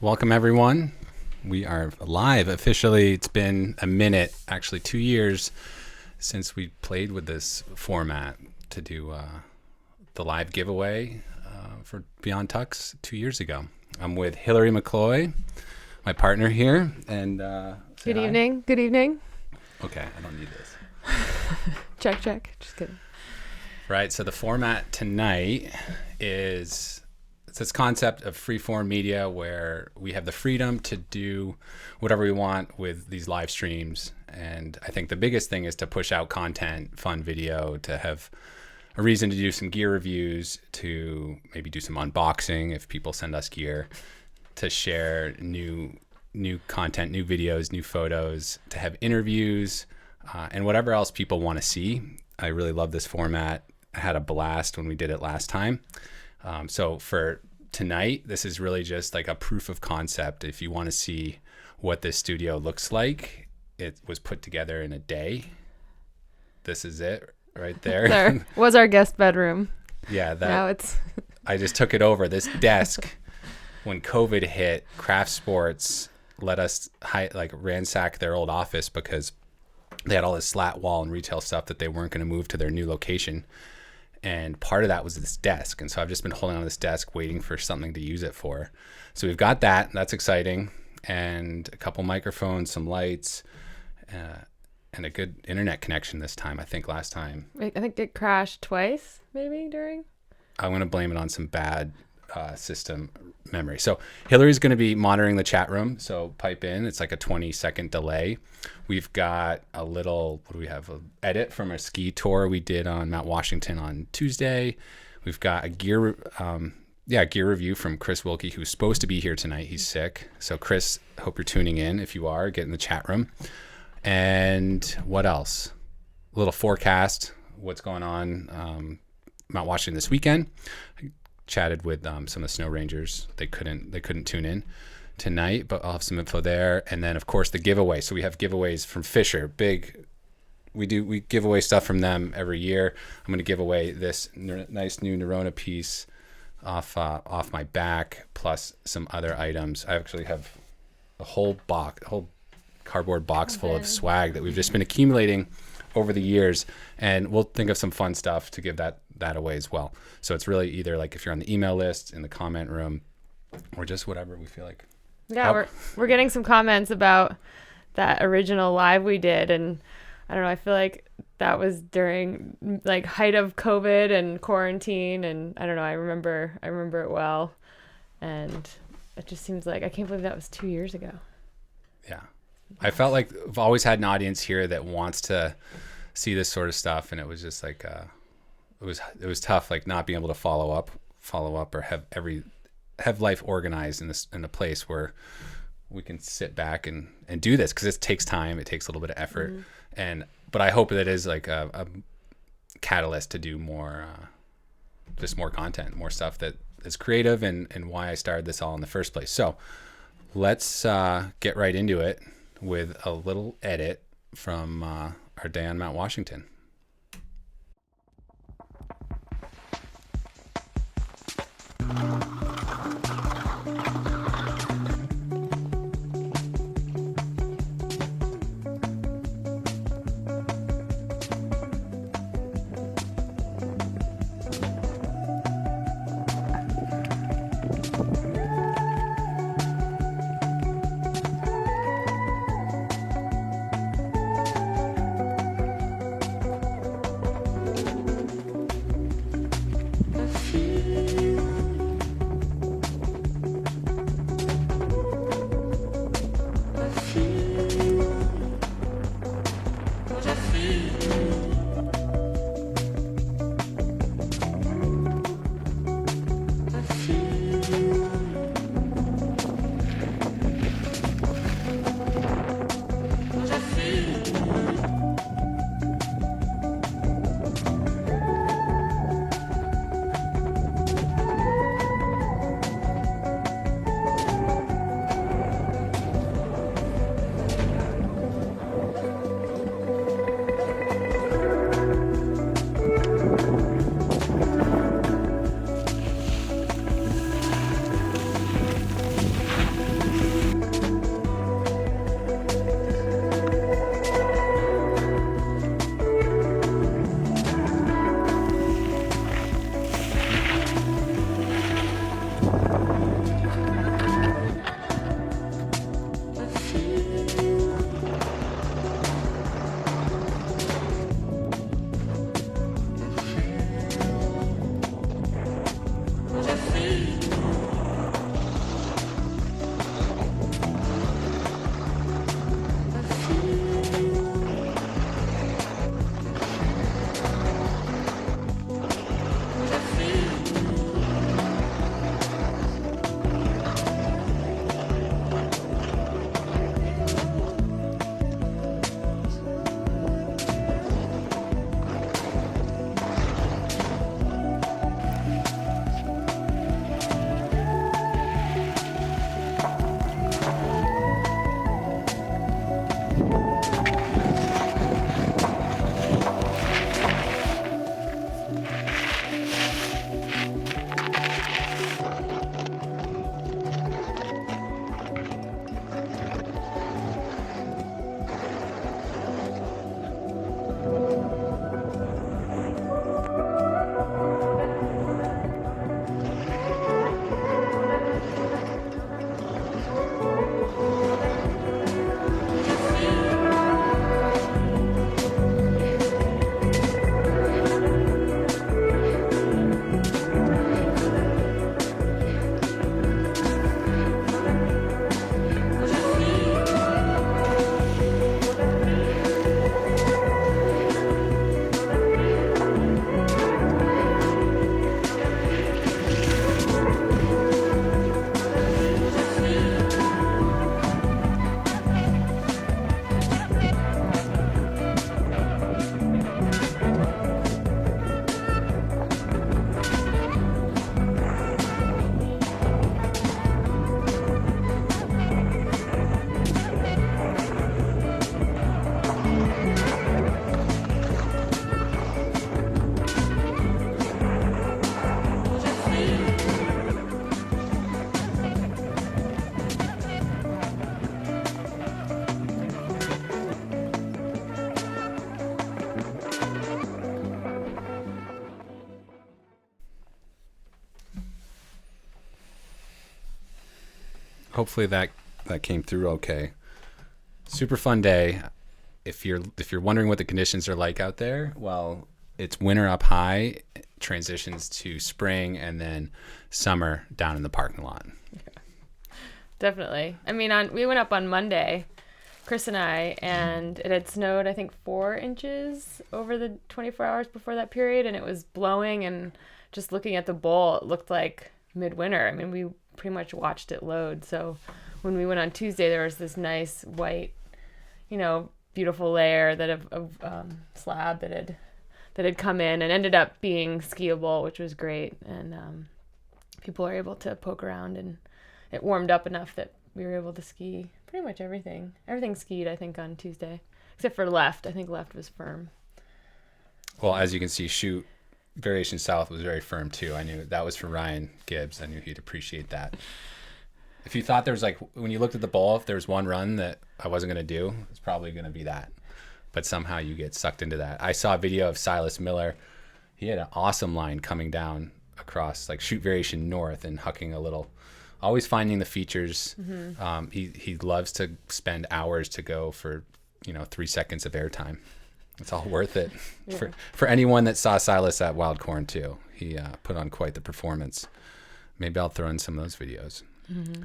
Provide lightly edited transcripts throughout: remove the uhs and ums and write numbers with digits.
Welcome, everyone. We are live officially. It's been a minute, actually 2 years, since we played with this format to do the live giveaway for Beyond Tux 2 years ago. I'm with Hillary McCloy, my partner here. And Good evening. Good evening. Okay, I don't need this. Check. Just kidding. Right, so the format tonight is it's this concept of free-form media where we have the freedom to do whatever we want with these live streams. And I think the biggest thing is to push out content, fun video, to have a reason to do some gear reviews, to maybe do some unboxing if people send us gear, to share new content, new videos, new photos, to have interviews, and whatever else people want to see. I really love this format. I had a blast when we did it last time. So for tonight, this is really just like a proof of concept. If you want to see what this studio looks like, it was put together in a day. This is it right there. There was our guest bedroom. Yeah, Now it's I just took it over. This desk, when COVID hit, Craft Sports let us ransack their old office because they had all this slat wall and retail stuff that they weren't going to move to their new location. And part of that was this desk. And so I've just been holding on this desk waiting for something to use it for. So we've got that. That's exciting. And a couple microphones, some lights, and a good internet connection this time. I think last time. I think it crashed twice, maybe during. I'm going to blame it on some bad system memory. So Hillary's going to be monitoring the chat room. So pipe in. It's like a 20-second delay. We've got a little, what do we have? An edit from a ski tour we did on Mount Washington on Tuesday. We've got a gear review from Chris Wilkie, who's supposed to be here tonight. He's sick. So Chris, hope you're tuning in. If you are, get in the chat room. And what else? A little forecast, what's going on Mount Washington this weekend. I chatted with some of the snow rangers. They couldn't tune in tonight, but I'll have some info there. And then of course the giveaway. So we have giveaways from Fisher. We give away stuff from them every year. I'm going to give away this nice new Nerona piece off my back, plus some other items. I actually have a whole cardboard box full of swag that we've just been accumulating over the years, and we'll think of some fun stuff to give that away as well. So it's really either like if you're on the email list, in the comment room, or just whatever we feel like. Yeah, we're getting some comments about that original live we did, and I don't know, I feel like that was during like height of COVID and quarantine, and I don't know, I remember it well, and it just seems like I can't believe that was 2 years ago. Yeah. I felt like I've always had an audience here that wants to see this sort of stuff, and it was just like it was tough, like not being able to follow up or have life organized in a place where we can sit back and do this, because it takes time, it takes a little bit of effort, but I hope that it is like a catalyst to do more, just more content, more stuff that is creative, and why I started this all in the first place. So let's get right into it with a little edit from our day on Mount Washington. hopefully that came through okay. Super fun day. If you're wondering what the conditions are like out there, well, it's winter up high, transitions to spring, and then summer down in the parking lot. Definitely. I mean, we went up on Monday, Chris and I, and it had snowed, I think, 4 inches over the 24 hours before that period, and it was blowing, and just looking at the bowl, it looked like midwinter. I mean, we pretty much watched it load. So when we went on Tuesday, there was this nice white, beautiful layer of slab that had come in and ended up being skiable, which was great. And people were able to poke around, and it warmed up enough that we were able to ski pretty much everything. Everything skied, I think, on Tuesday, except for left. I think left was firm. Well, as you can see, shoot variation south was very firm too. I knew that was for Ryan Gibbs. I knew he'd appreciate that. If you thought there was when you looked at the bowl, if there was one run that I wasn't going to do, it's probably going to be that. But somehow you get sucked into that. I saw a video of Silas Miller. He had an awesome line coming down across shoot variation north and hucking a little, always finding the features. Mm-hmm. He loves to spend hours to go for 3 seconds of airtime. It's all worth it. Yeah. For anyone that saw Silas at Wild Corn too. He put on quite the performance. Maybe I'll throw in some of those videos. Mm-hmm.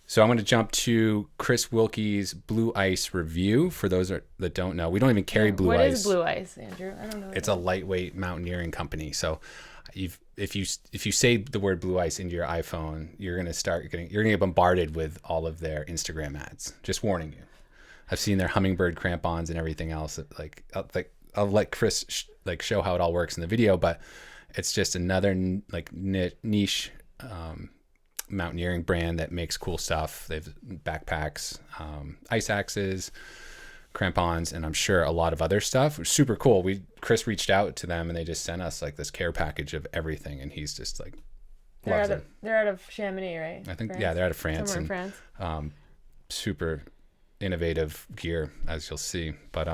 So I'm going to jump to Chris Wilkie's Blue Ice review. For those that don't know, we don't even carry Blue Ice. What is Blue Ice, Andrew? I don't know. It's a lightweight mountaineering company. So if you say the word Blue Ice into your iPhone, you're going to get bombarded with all of their Instagram ads. Just warning you. I've seen their hummingbird crampons and everything else. I'll let Chris show how it all works in the video, but it's just another niche mountaineering brand that makes cool stuff. They have backpacks, ice axes, crampons, and I'm sure a lot of other stuff. It was super cool. Chris reached out to them and they just sent us this care package of everything, and he's just they're out of Chamonix, right? I think France? Yeah, they're out of France. Somewhere in France. Super innovative gear, as you'll see. But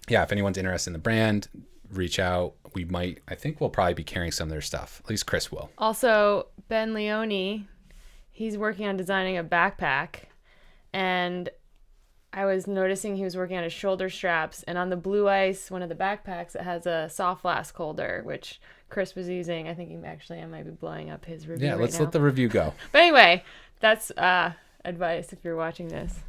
if anyone's interested in the brand, reach out. I think we'll probably be carrying some of their stuff. At least Chris will. Also, Ben Leone, he's working on designing a backpack, and I was noticing he was working on his shoulder straps, and on the Blue Ice, one of the backpacks, it has a soft flask holder, which Chris was using. I think I might be blowing up his review. Yeah, let's let the review go. But anyway, that's advice if you're watching this.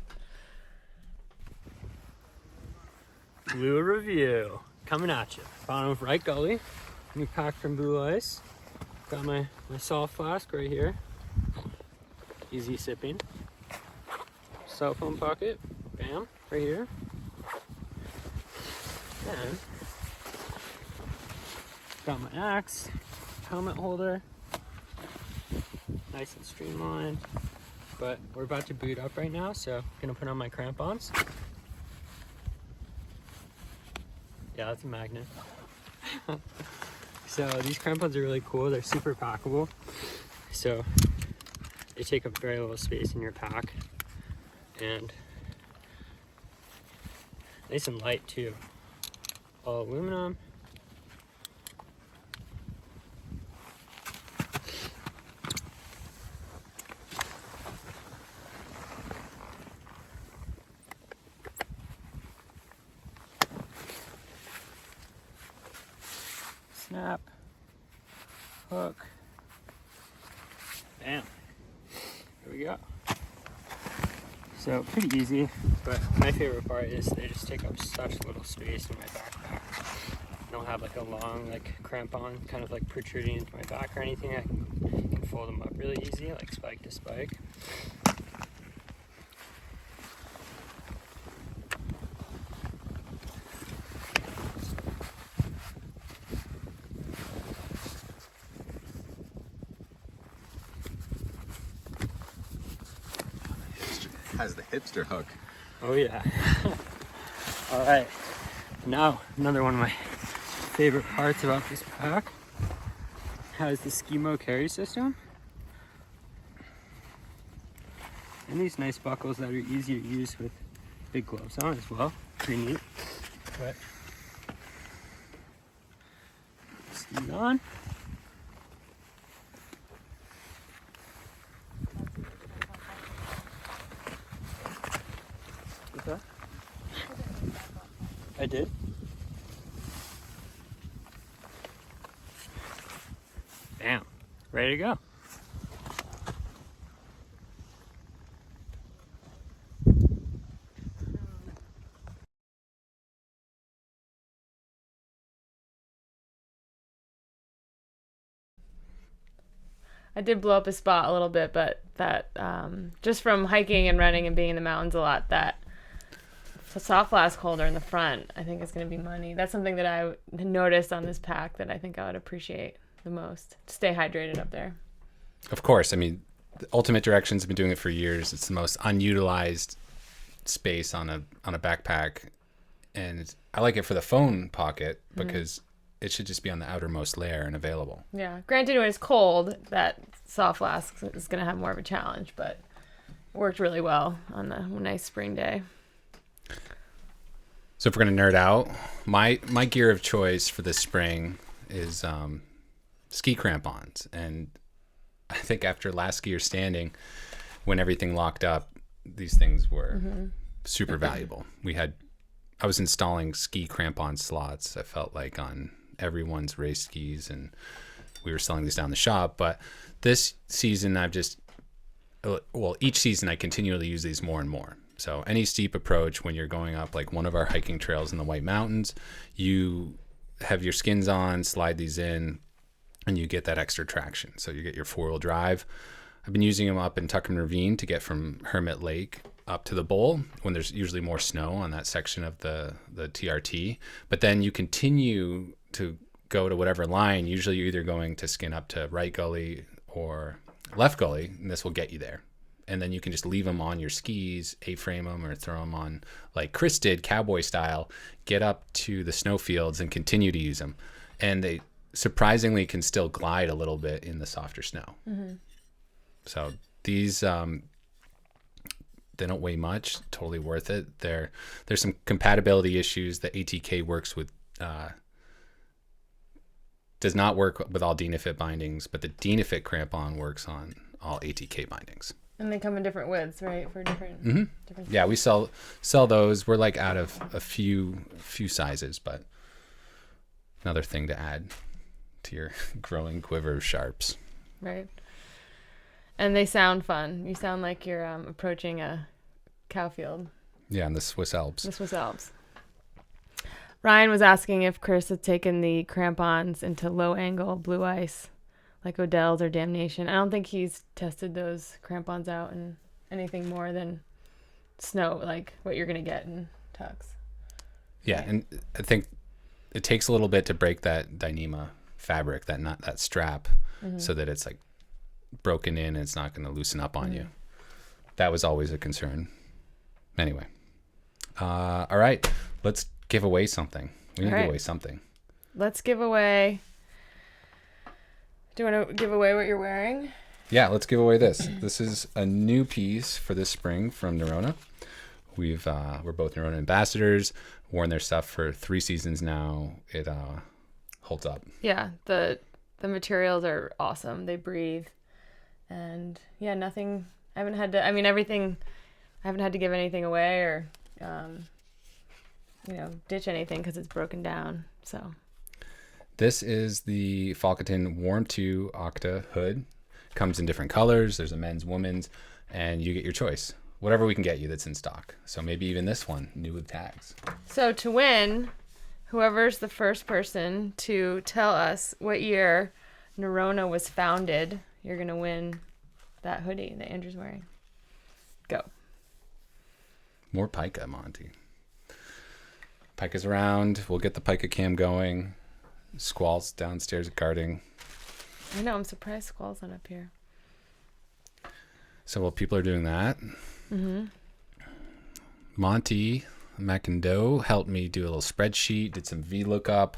Blue review coming at you. Bottom of right gully. New pack from Blue Ice. Got my soft flask right here. Easy sipping. Cell phone pocket. Bam, right here. And got my axe, helmet holder. Nice and streamlined. But we're about to boot up right now, so I'm gonna put on my crampons. Yeah, that's a magnet. So these crampons are really cool. They're super packable. So they take up very little space in your pack. And nice and light too. All aluminum. Snap, hook, bam, there we go. So pretty easy, but my favorite part is they just take up such little space in my backpack. I don't have a long crampon kind of protruding into my back or anything. I can fold them up really easy, spike to spike. Has the hipster hook. Oh yeah. All right. Now another one of my favorite parts about this pack has the Skimo carry system. And these nice buckles that are easy to use with big gloves on as well. Pretty neat. But ski on. I did. Bam. Ready to go. I did blow up a spot a little bit, but that just from hiking and running and being in the mountains a lot, that soft flask holder in the front, I think is going to be money. That's something that I noticed on this pack that I think I would appreciate the most. Stay hydrated up there. Of course. I mean, Ultimate Directions have been doing it for years. It's the most unutilized space on a backpack, and I like it for the phone pocket because it should just be on the outermost layer and available. Yeah. Granted, when it's cold, that soft flask is going to have more of a challenge, but it worked really well on a nice spring day. So if we're going to nerd out, my gear of choice for this spring is ski crampons. And I think after last ski year standing, when everything locked up, these things were super valuable. I was installing ski crampon slots, I felt like, on everyone's race skis, and we were selling these down the shop. But this season each season I continually use these more and more. So any steep approach, when you're going up like one of our hiking trails in the White Mountains, you have your skins on, slide these in, and you get that extra traction. So you get your 4-wheel drive. I've been using them up in Tuckerman Ravine to get from Hermit Lake up to the bowl when there's usually more snow on that section of the TRT. But then you continue to go to whatever line. Usually you're either going to skin up to right gully or left gully, and this will get you there. And then you can just leave them on your skis, A-frame them, or throw them on like Chris did, cowboy style, get up to the snowfields and continue to use them. And they surprisingly can still glide a little bit in the softer snow. So these, they don't weigh much, totally worth it. There's some compatibility issues. The ATK works with, does not work with all Dynafit bindings, but the Dynafit crampon works on all ATK bindings. And they come in different widths, right? For different. different Yeah, we sell those. We're like out of a few sizes, but another thing to add to your growing quiver of sharps. Right. And they sound fun. You sound like you're approaching a cow field. Yeah, in the Swiss Alps. The Swiss Alps. Ryan was asking if Chris had taken the crampons into low angle blue ice, like Odell's or Damnation. I don't think he's tested those crampons out in anything more than snow, like what you're going to get in Tux. Yeah, and I think it takes a little bit to break that Dyneema fabric, that strap, so that it's like broken in and it's not going to loosen up on you. That was always a concern. Anyway. All right, let's give away something. We need to give away something. Let's give away... Do you want to give away what you're wearing? Yeah, let's give away this. This is a new piece for this spring from Nerona. We're both Nerona ambassadors, worn their stuff for 3 seasons now. It holds up. Yeah, the materials are awesome. They breathe. And yeah, nothing, I haven't had to give anything away or, ditch anything because it's broken down. So this is the Falcaton Warm 2 Octa hood. Comes in different colors. There's a men's, women's, and you get your choice. Whatever we can get you that's in stock. So maybe even this one, new with tags. So to win, whoever's the first person to tell us what year Nerona was founded, you're going to win that hoodie that Andrew's wearing. Go. More pica, Monty. Pica's around. We'll get the pica cam going. Squall's downstairs guarding. I know. I'm surprised Squall's not up here. So while people are doing that, Monty McIndoe helped me do a little spreadsheet, did some VLOOKUP.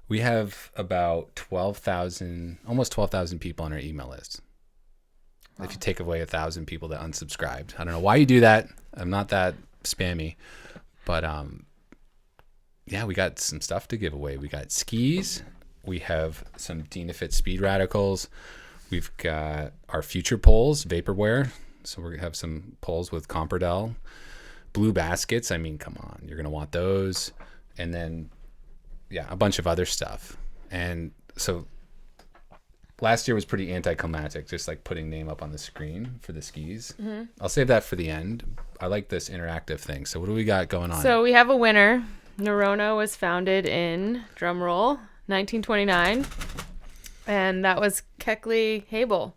We have about 12,000, almost 12,000 people on our email list. Wow. If you take away 1,000 people that unsubscribed. I don't know why you do that. I'm not that spammy. But yeah, we got some stuff to give away. We got skis. We have some Dynafit Speed Radicals. We've got our future poles, vaporware. So we're going to have some poles with Compardel. blue baskets, I mean, come on, you're going to want those. And then, yeah, a bunch of other stuff. And so last year was pretty anticlimactic, just like putting name up on the screen for the skis. Mm-hmm. I'll save that for the end. I like this interactive thing. So what do we got going on? So we have a winner. Nerona was founded in, drumroll, 1929. And that was Keckley Habel.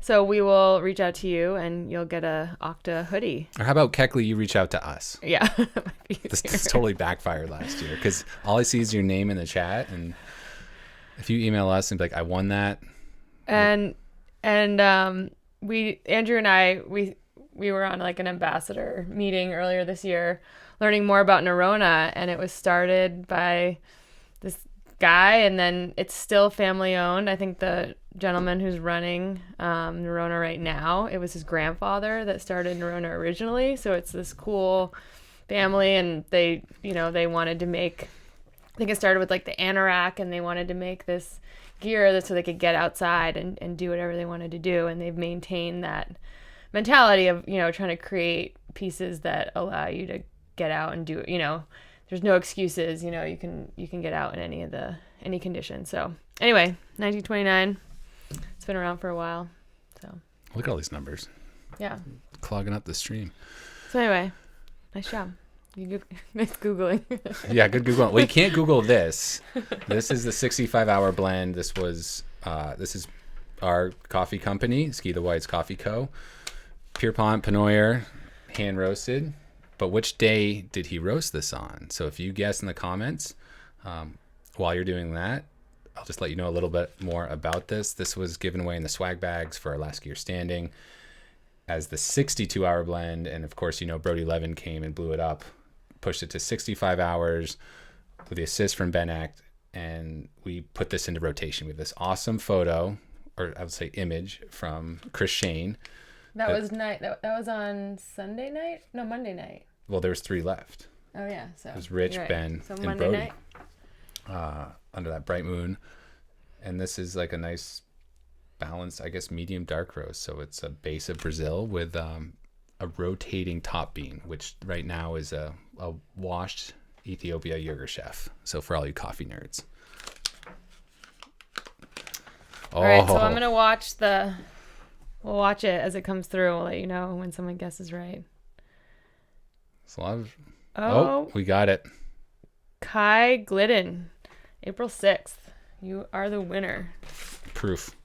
So we will reach out to you and you'll get a Octa hoodie. Or how about Keckley, you reach out to us? Yeah. This totally backfired last year because all I see is your name in the chat. And if you email us and be like, I won that. And Andrew and I, we were on like an ambassador meeting earlier this year, learning more about Nerona, and it was started by this guy, and then it's still family owned. I think the gentleman who's running Nerona right now, it was his grandfather that started Nerona originally. So it's this cool family, and they wanted to make, I think it started with like the anorak, and they wanted to make this gear so they could get outside and do whatever they wanted to do. And they've maintained that mentality of, trying to create pieces that allow you to get out and do it. There's no excuses, you can get out in any condition. So anyway, 1929, it's been around for a while. So look at all these numbers. Yeah. Clogging up the stream. So anyway, nice job. Nice Googling. Yeah, good Googling. Well, you can't Google this. This is the 65-hour blend. This is our coffee company, Ski the Whites Coffee Co. Pierpont Penoyer, hand roasted. But which day did he roast this on? So if you guess in the comments, while you're doing that, I'll just let you know a little bit more about this. This was given away in the swag bags for our last year standing as the 62-hour blend. And of course, Brody Levin came and blew it up, pushed it to 65 hours with the assist from Ben Act. And we put this into rotation. We have this awesome photo, or I would say image, from Chris Shane. That was on Sunday night? No, Monday night. Well, there was 3 left. Oh yeah, so it was Rich, right. Ben, so and Monday Brody night. Under that bright moon. And this is like a nice balanced, I guess, medium dark roast. So it's a base of Brazil with a rotating top bean, which right now is a washed Ethiopia Yirgacheffe. So for all you coffee nerds. All right, so I'm gonna watch we'll watch it as it comes through. We'll let you know when someone guesses right. It's a lot of... Oh, we got it. Kai Glidden, April 6th. You are the winner. Proof.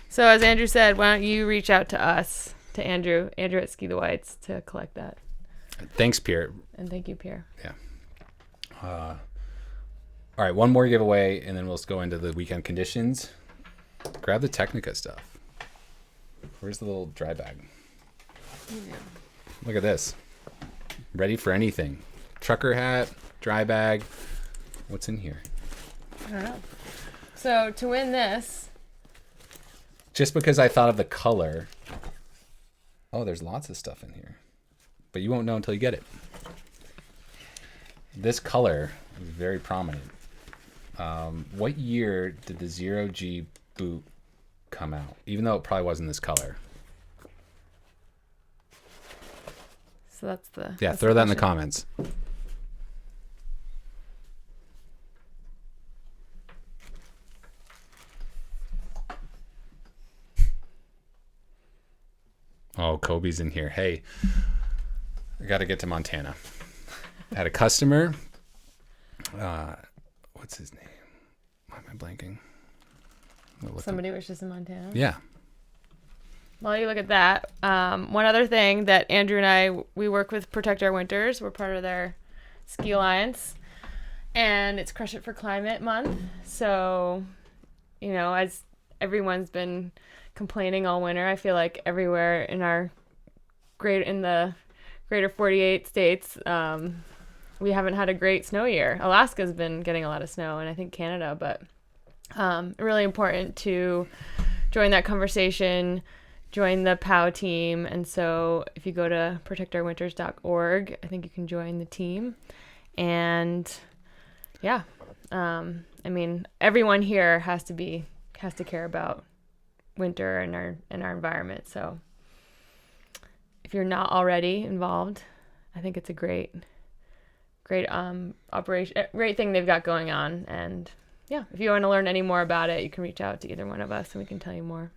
So as Andrew said, why don't you reach out to us, to Andrew at Ski the Whites, to collect that. Thanks, Pierre. And thank you, Pierre. Yeah. All right, one more giveaway, and then we'll just go into the weekend conditions. Grab the Technica stuff. Where's the little dry bag? Yeah. Look at this. Ready for anything. Trucker hat, dry bag. What's in here? I don't know. So to win this... Just because I thought of the color. Oh, there's lots of stuff in here. But you won't know until you get it. This color is very prominent. What year did the 0G boot come out? Even though it probably wasn't this color. So that's the... Yeah, throw that in the comments. Oh, Kobe's in here. Hey, I got to get to Montana. I had a customer. What's his name? Why am I blanking? Somebody wishes in Montana? Yeah. While you look at that, one other thing that Andrew and I, we work with Protect Our Winters. We're part of their Ski Alliance. And it's Crush It for Climate Month. So, as everyone's been complaining all winter, I feel like everywhere in the greater 48 states, we haven't had a great snow year. Alaska's been getting a lot of snow, and I think Canada, but really important to join that conversation, join the POW team. And so if you go to protectourwinters.org, I think you can join the team. And yeah, everyone here has to care about winter and our environment. So if you're not already involved, I think it's a great operation, great thing they've got going on. And yeah, if you want to learn any more about it, you can reach out to either one of us and we can tell you more.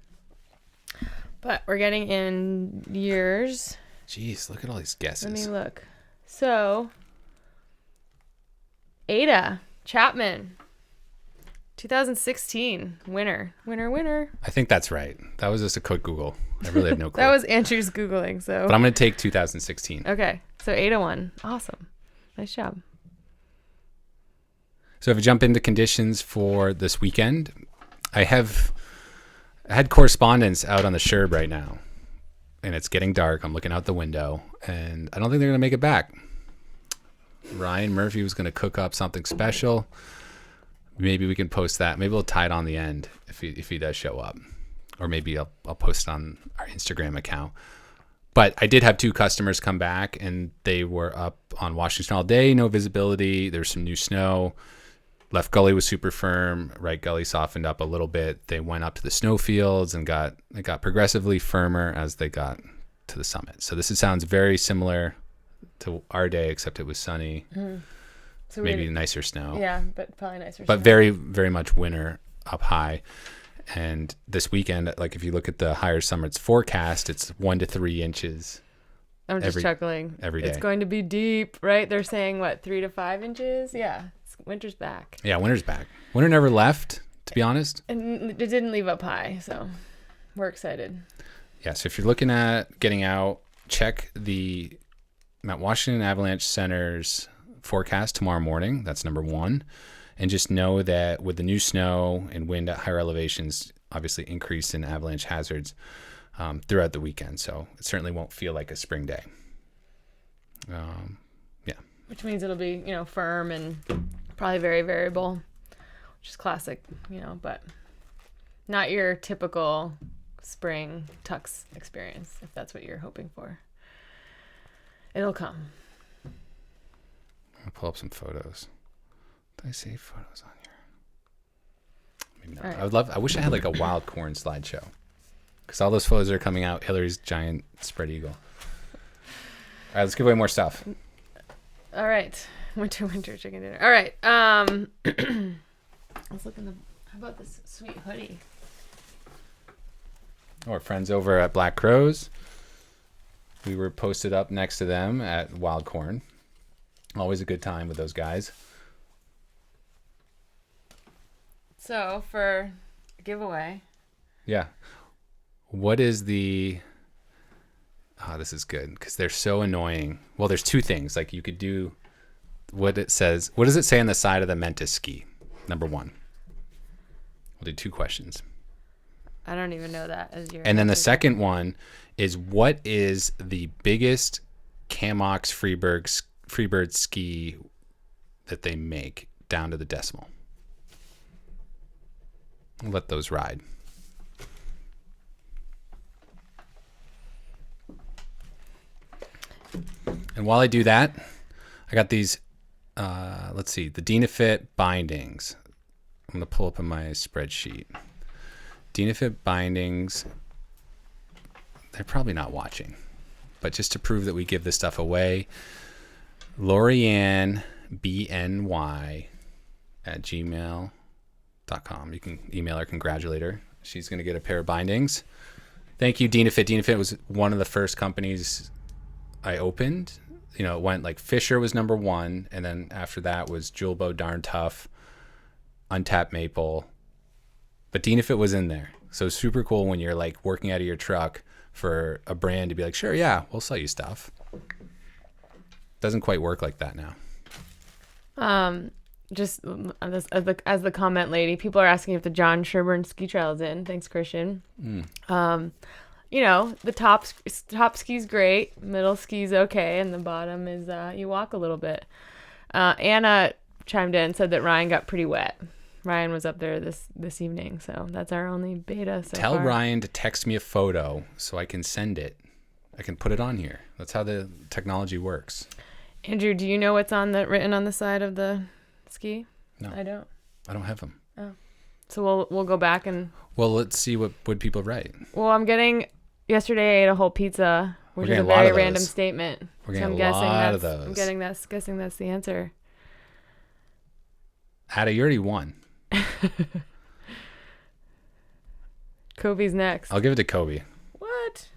But we're getting in years. Jeez, look at all these guesses. Let me look. So, Ada Chapman, 2016 winner. I think that's right. That was just a quick Google. I really have no clue. That was Andrew's Googling. So, but I'm going to take 2016. Okay, so Ada won. Awesome. Nice job. So if we jump into conditions for this weekend, I had correspondence out on the Sherb right now, and it's getting dark. I'm looking out the window, and I don't think they're going to make it back. Ryan Murphy was going to cook up something special. Maybe we can post that. Maybe we'll tie it on the end if he does show up, or maybe I'll post it on our Instagram account. But I did have 2 customers come back, and they were up on Washington all day, no visibility. There's some new snow. Left gully was super firm. Right gully softened up a little bit. They went up to the snow fields and it got progressively firmer as they got to the summit. So this sounds very similar to our day, except it was sunny. Mm-hmm. So maybe nicer snow. Yeah, but probably nicer. But snow. Very, very much winter up high. And this weekend, like if you look at the higher summits forecast, it's 1 to 3 inches. I'm just chuckling. Every day. It's going to be deep, right? They're saying what, 3 to 5 inches? Yeah, winter's back. Yeah, winter's back. Winter never left, to be honest. And it didn't leave up high, so we're excited. Yeah, so if you're looking at getting out, check the Mount Washington Avalanche Center's forecast tomorrow morning. That's number 1. And just know that with the new snow and wind at higher elevations, obviously increase in avalanche hazards throughout the weekend. So it certainly won't feel like a spring day. Yeah. Which means it'll be, firm and probably very variable, which is classic, but not your typical spring tux experience, if that's what you're hoping for. It'll come. I'll pull up some photos. Did I save photos on here? Maybe not. Right. I wish I had like a wild corn slideshow, because all those photos are coming out. Hillary's giant spread eagle. All right, let's give away more stuff. All right, winter chicken dinner. All right, let's look how about this sweet hoodie? Our friends over at Black Crows. We were posted up next to them at Wild Corn. Always a good time with those guys. So for a giveaway. Yeah. What is the... Oh, this is good because they're so annoying. Well, there's 2 things. Like you could do what it says. What does it say on the side of the Mentis ski? Number 1. We'll do 2 questions. I don't even know that as your. And then the second one is, what is the biggest Camox Freebird ski that they make down to the decimal? I'll let those ride. And while I do that, I got these, let's see, the Dynafit bindings. I'm going to pull up in my spreadsheet. Dynafit bindings, they're probably not watching, but just to prove that we give this stuff away, Lorianne, BNY at gmail.com. You can email her, congratulate her. She's going to get a pair of bindings. Thank you, Dynafit. Dynafit was one of the first companies I opened. It went like Fisher was number 1, and then after that was Julbo, Darn Tough, Untapped Maple, but Dynafit was in there. So super cool when you're like working out of your truck for a brand to be like, sure, yeah, we'll sell you stuff. Doesn't quite work like that now. Just as the comment lady, people are asking if the John Sherburne ski trail is in. Thanks, Christian. The top ski's great, middle ski's okay, and the bottom is you walk a little bit. Anna chimed in, said that Ryan got pretty wet. Ryan was up there this evening, so that's our only beta so Tell far. Ryan to text me a photo so I can send it. I can put it on here. That's how the technology works. Andrew, do you know what's written on the side of the ski? No, I don't have them. Oh, so we'll go back and. Well, let's see what would people write. Well, yesterday I ate a whole pizza which We're is a getting a lot very of random those. statement. We're So getting I'm a guessing lot of that's I'm those. guessing that's the answer. Ada, you already won. Kobe's next. I'll give it to Kobe. What?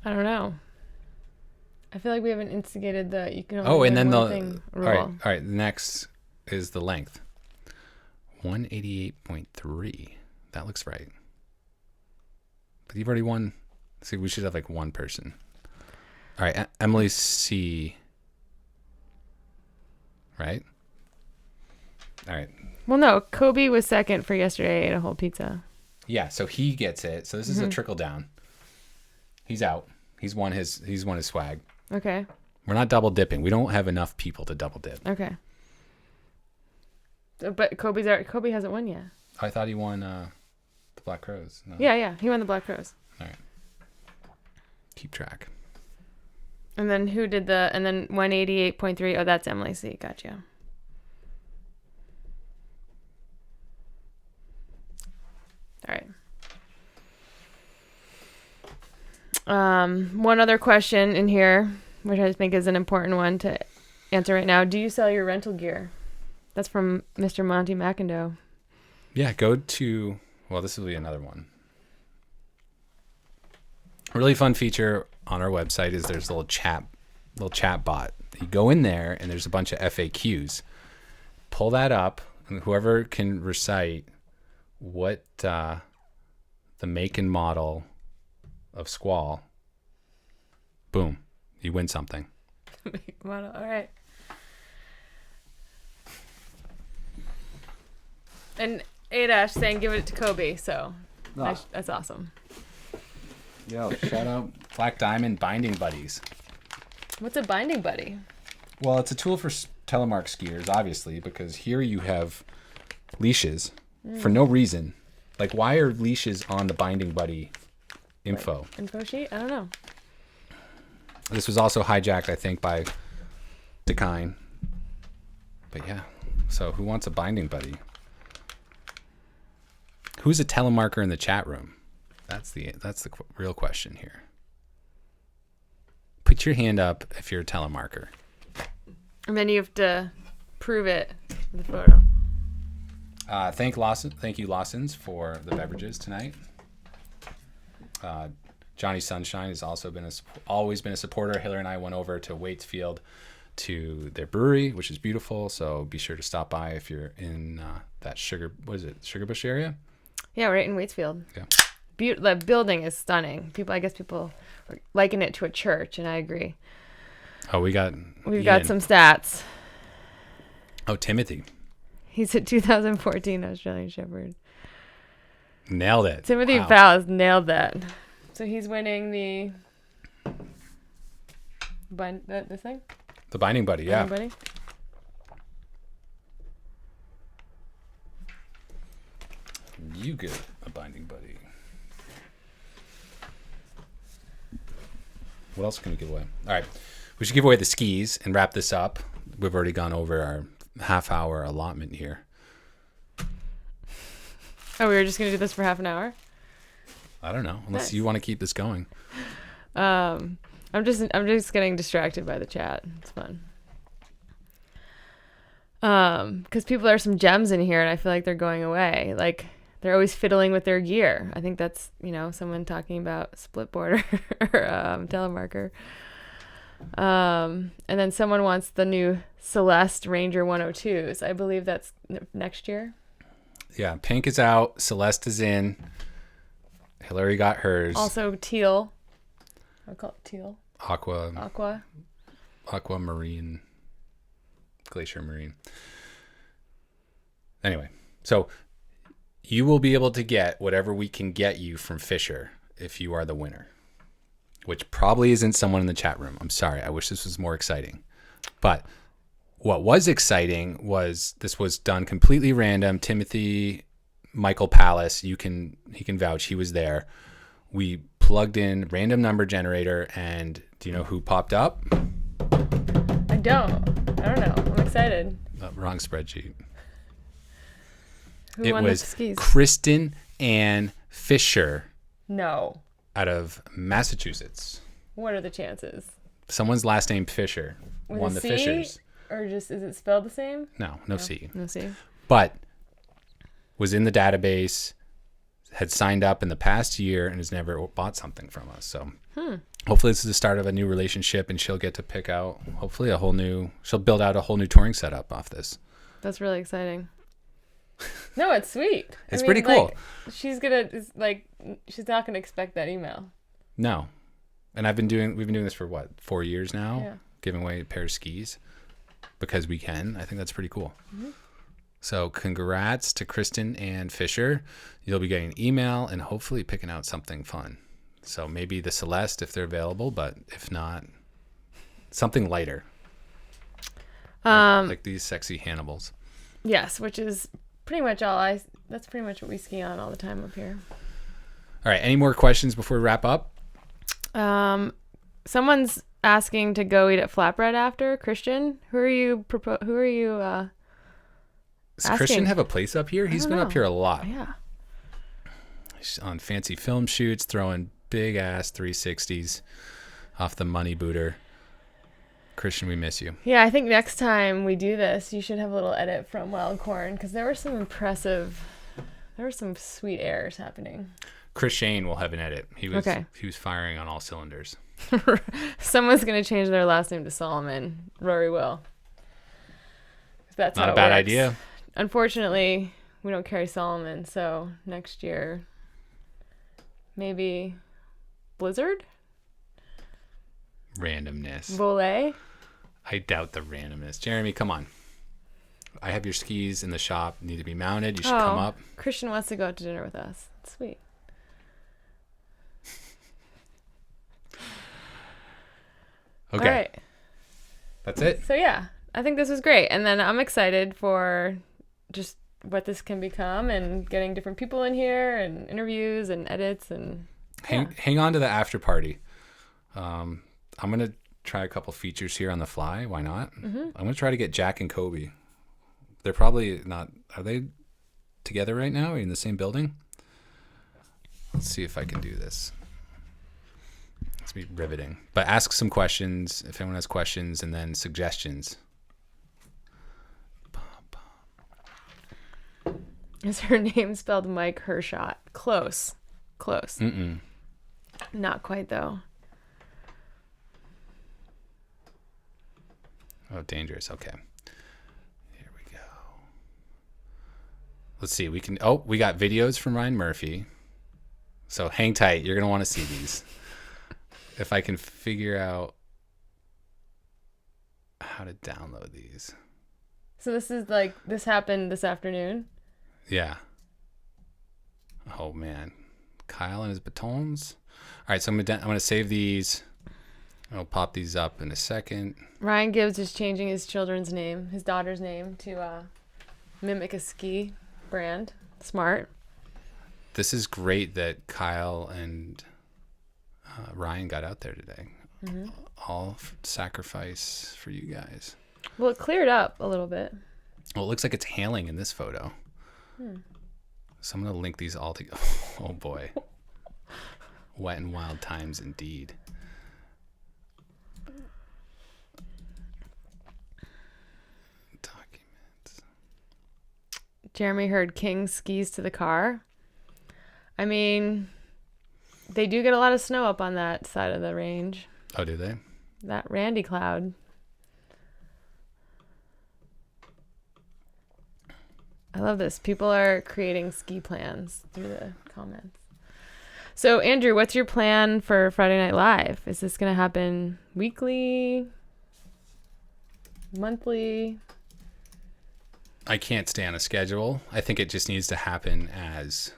I don't know. I feel like we haven't instigated the you can only Oh, and win then one the thing all rule. right. Next is the length. 188.3. That looks right. But you've already won. See, we should have like one person. All right, Emily C. Right? All right. Well, no, Kobe was second for yesterday. Ate a whole pizza. Yeah, so he gets it. So this is a trickle down. He's out. He's won his swag. Okay. We're not double dipping. We don't have enough people to double dip. Okay. But Kobe hasn't won yet. I thought he won the Black Crows. No. Yeah, he won the Black Crows. All right. Keep track. And then who did the? And then 188.3. Oh, that's Emily C. Gotcha. All right. One other question in here, which I think is an important one to answer right now. Do you sell your rental gear? That's from Mr. Monty McIndoe. Yeah, go to. Well, this will be another one. A really fun feature on our website is there's a little chat bot. You go in there and there's a bunch of FAQs. Pull that up, and whoever can recite what the make and model of Squall, boom, you win something. All right. And Adash saying give it to Kobe, so that's awesome. Yo, shout out Black Diamond Binding Buddies. What's a binding buddy? Well, it's a tool for telemark skiers, obviously, because here you have leashes for no reason. Like, why are leashes on the Binding Buddy info? Like, info sheet? I don't know. This was also hijacked, I think, by Dakine. But yeah, so who wants a Binding Buddy? Who's a telemarker in the chat room? That's the real question here. Put your hand up if you're a telemarker. And then you have to prove it with the photo. Thank you, Lawson's, for the beverages tonight. Johnny Sunshine has also always been a supporter. Hillary and I went over to Waitsfield to their brewery, which is beautiful. So be sure to stop by if you're in that Sugarbush area. Yeah, right in Waitsfield. Yeah. The building is stunning. I guess people liken it to a church, and I agree. Oh, we've got some stats. Oh, Timothy. He's a 2014 Australian Shepherd. Nailed it. Timothy Powell nailed that. So he's winning the this thing? The Binding Buddy, yeah. Binding Buddy? You get a Binding Buddy. What else can we give away? All right. We should give away the skis and wrap this up. We've already gone over our half-hour allotment here. Oh, we were just going to do this for half an hour? I don't know, unless Nice. you want to keep this going. I'm just getting distracted by the chat. It's fun. Because people are some gems in here, and I feel like they're going away. Like, they're always fiddling with their gear. I think that's, someone talking about split board or telemarker. And then someone wants the new Celeste Ranger 102s. I believe that's next year. Yeah, pink is out. Celeste is in. Hillary got hers. Also teal. I call it teal. Aquamarine. Glacier Marine. Anyway, so you will be able to get whatever we can get you from Fisher if you are the winner, which probably isn't someone in the chat room. I'm sorry. I wish this was more exciting. But what was exciting was this was done completely random. Timothy Michael Palace, he can vouch, he was there. We plugged in random number generator, and do you know who popped up? I don't know. I'm excited. Wrong spreadsheet. Who It won was the skis? Kristen Ann Fisher No. out of Massachusetts. What are the chances? Someone's last name Fisher With won a the C? Fishers. Or just, is it spelled the same? No C. No C. But was in the database, had signed up in the past year, and has never bought something from us. So hopefully this is the start of a new relationship, and she'll get to pick out, hopefully, she'll build out a whole new touring setup off this. That's really exciting. No, it's sweet. It's pretty cool. She's not gonna expect that email. No. And we've been doing this for 4 years now, Yeah. giving away a pair of skis because we can. I think that's pretty cool. Mm-hmm. So congrats to Kristen and Fisher. You'll be getting an email and hopefully picking out something fun. So maybe the Celeste if they're available, but if not, something lighter. Like these sexy Hannibals. Yes, which is pretty much that's pretty much what we ski on all the time up here. All right. Any more questions before we wrap up? Someone's asking to go eat at Flatbread after. Christian, who are you Does Christian have a place up here? He's been up here a lot. Yeah. He's on fancy film shoots, throwing big ass 360s off the money booter. Christian, we miss you. Yeah, I think next time we do this, you should have a little edit from Wild Corn because there were some sweet errors happening. Chris Shane will have an edit. He was Okay. he was firing on all cylinders. Someone's gonna change their last name to Solomon. Rory will. That's Not how a it bad works. idea. Unfortunately, we don't carry Solomon, so next year maybe Blizzard? Randomness. Volet? I doubt the randomness. Jeremy, come on. I have your skis in the shop. Need to be mounted. You should come up. Christian wants to go out to dinner with us. Sweet. Okay. All right. That's it. So yeah, I think this was great. And then I'm excited for just what this can become and getting different people in here and interviews and edits and Hang on to the after party. I'm going to try a couple features here on the fly. Why not? Mm-hmm. I'm going to try to get Jack and Kobe. They're probably not. Are they together right now? Are you in the same building? Let's see if I can do this. It's be riveting. But ask some questions if anyone has questions, and then suggestions. Is her name spelled Mike Hershot? Close. Mm-mm. Not quite though. Oh, dangerous. Okay. Here we go. Let's see. We got videos from Ryan Murphy. So hang tight. You're going to want to see these. If I can figure out how to download these. So this happened this afternoon? Yeah. Oh, man. Kyle and his batons. All right, so I'm gonna save these. I'll pop these up in a second. Ryan Gibbs is changing his daughter's name, to mimic a ski brand. Smart. This is great that Kyle and Ryan got out there today. Mm-hmm. All sacrifice for you guys. Well, it cleared up a little bit. Well, it looks like it's hailing in this photo. So I'm going to link these all together. Oh, boy. Wet and wild times indeed. Documents. Jeremy heard King skis to the car. I mean, they do get a lot of snow up on that side of the range. Oh, do they? That Randy Cloud. I love this. People are creating ski plans through the comments. So, Andrew, what's your plan for Friday Night Live? Is this going to happen weekly? Monthly? I can't stay on a schedule. I think it just needs to happen as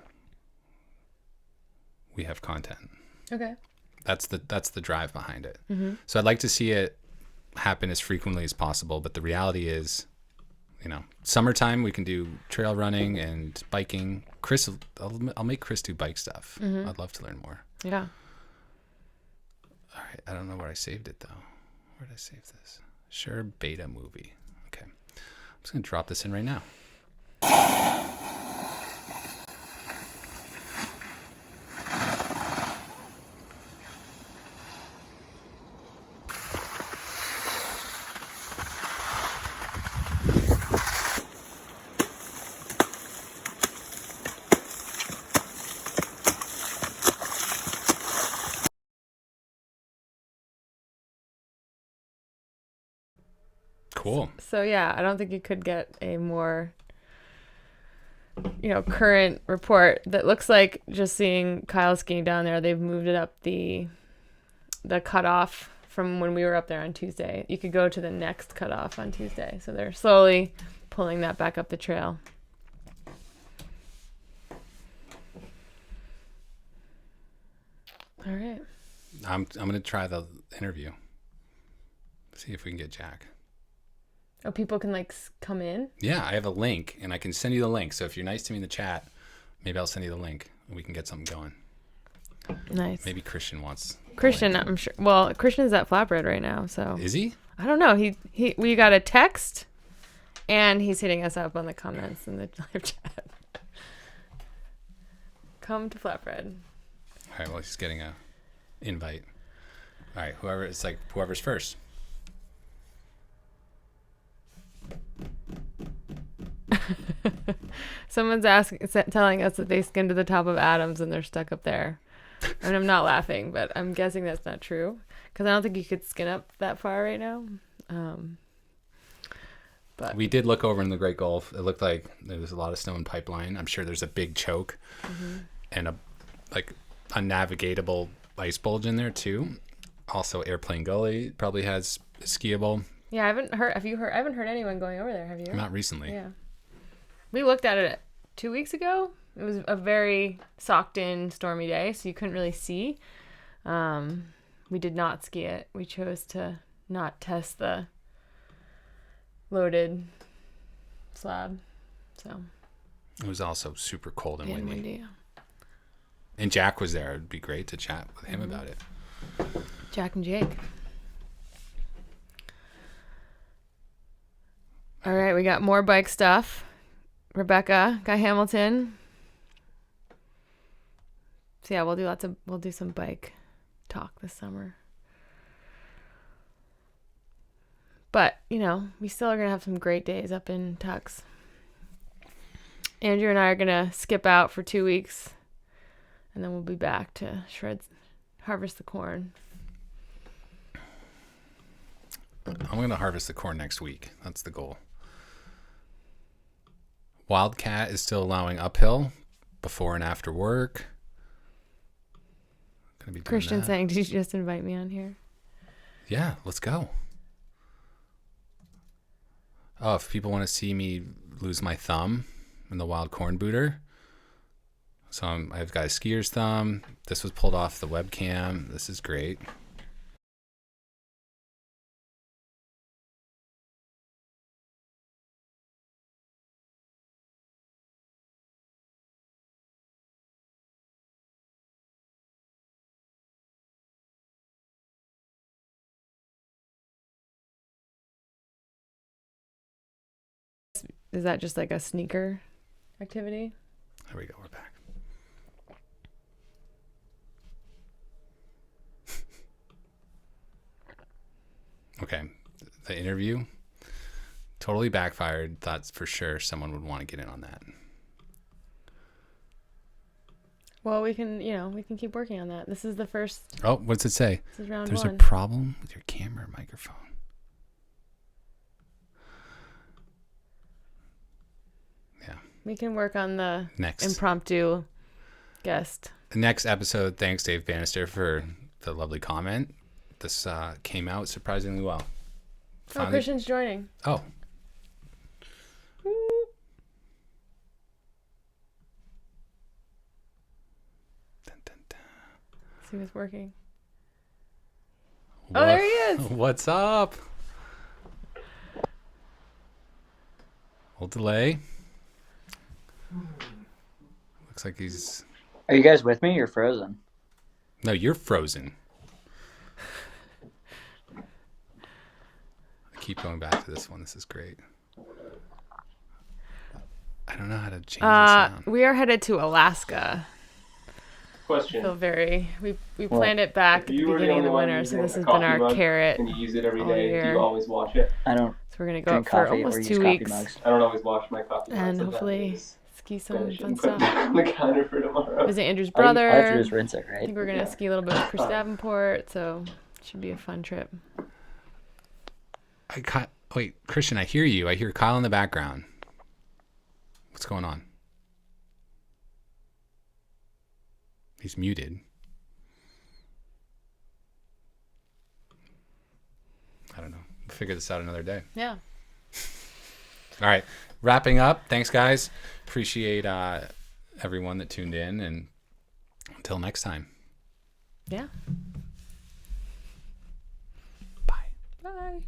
we have content. Okay. That's the drive behind it. Mm-hmm. So I'd like to see it happen as frequently as possible, but the reality is, summertime we can do trail running and biking. Chris, I'll make Chris do bike stuff. Mm-hmm. I'd love to learn more. Yeah. All right. I don't know where I saved it though. Where did I save this? Sure, beta movie. Okay. I'm just going to drop this in right now. Cool. So yeah, I don't think you could get a more, current report that looks like just seeing Kyle skiing down there. They've moved it up the cutoff from when we were up there on Tuesday. You could go to the next cutoff on Tuesday. So they're slowly pulling that back up the trail. All right. I'm gonna try the interview. See if we can get Jack. Oh, people can come in? Yeah, I have a link, and I can send you the link. So if you're nice to me in the chat, maybe I'll send you the link, and we can get something going. Nice. Maybe Christian wants. Christian, I'm sure. Well, Christian's at Flatbread right now, so. Is he? I don't know. We got a text, and he's hitting us up on the comments in the live chat. Come to Flatbread. All right. Well, he's getting a invite. All right. Whoever's first. Someone's telling us that they skinned to the top of Adams and they're stuck up there. And I'm not laughing, but I'm guessing that's not true because I don't think you could skin up that far right now. But We did look over in the Great Gulf. It looked like there was a lot of snow and pipeline. I'm sure there's a big choke and a navigatable ice bulge in there too. Also, Airplane Gully probably has skiable. yeah, I haven't heard. Have you heard? I haven't heard anyone going over there. Have you? Not recently. Yeah. We looked at it 2 weeks ago. It was a very socked in, stormy day, so you couldn't really see. We did not ski it. We chose to not test the loaded slab. So. It was also super cold and windy. Yeah. And Jack was there. It'd be great to chat with him about it. Jack and Jake. All right, we got more bike stuff. Rebecca, Guy Hamilton. So yeah, we'll do some bike talk this summer. But, we still are going to have some great days up in Tux. Andrew and I are going to skip out for 2 weeks. And then we'll be back to harvest the corn. I'm going to harvest the corn next week. That's the goal. Wildcat is still allowing uphill before and after work. Gonna be doing Christian that. saying, did you just invite me on here? Yeah, let's go. Oh, if people want to see me lose my thumb in the wild corn booter. So I've got a skier's thumb. This was pulled off the webcam. This is great. Is that just like a sneaker activity? There we go. We're back. Okay. The interview totally backfired. Thought for sure someone would want to get in on that. Well, we can keep working on that. This is the first. Oh, what's it say? This is round There's one. a problem with your camera or microphone. Yeah. We can work on the Next. impromptu guest. The next episode, thanks Dave Bannister for the lovely comment. This came out surprisingly well. Oh, Christian's joining. Oh. Dun, dun, dun. See what's working. Oh, there he is. What's up? We'll delay. Looks like he's... Are you guys with me? You're frozen. No, you're frozen. I keep going back to this one. This is great. I don't know how to change the sound. We are headed to Alaska. Question. Feel very. We planned it back at the beginning of the winter, so this has been our carrot. And you use it every all day. year. Do you always wash it? I don't So we're gonna go drink up for coffee or almost use 2 coffee weeks mugs. I don't always wash my coffee. and mugs, so that hopefully is ski some finish fun and put it stuff. on the counter for tomorrow. Visit Andrew's All you have to do brother. is rinse it, I right? think we're gonna ski a little bit with Chris Davenport, so it should be a fun trip. Wait, Christian, I hear you. I hear Kyle in the background. What's going on? He's muted. I don't know. We'll figure this out another day. Yeah. All right. Wrapping up. Thanks, guys. Appreciate everyone that tuned in. And until next time. Yeah. Bye. Bye.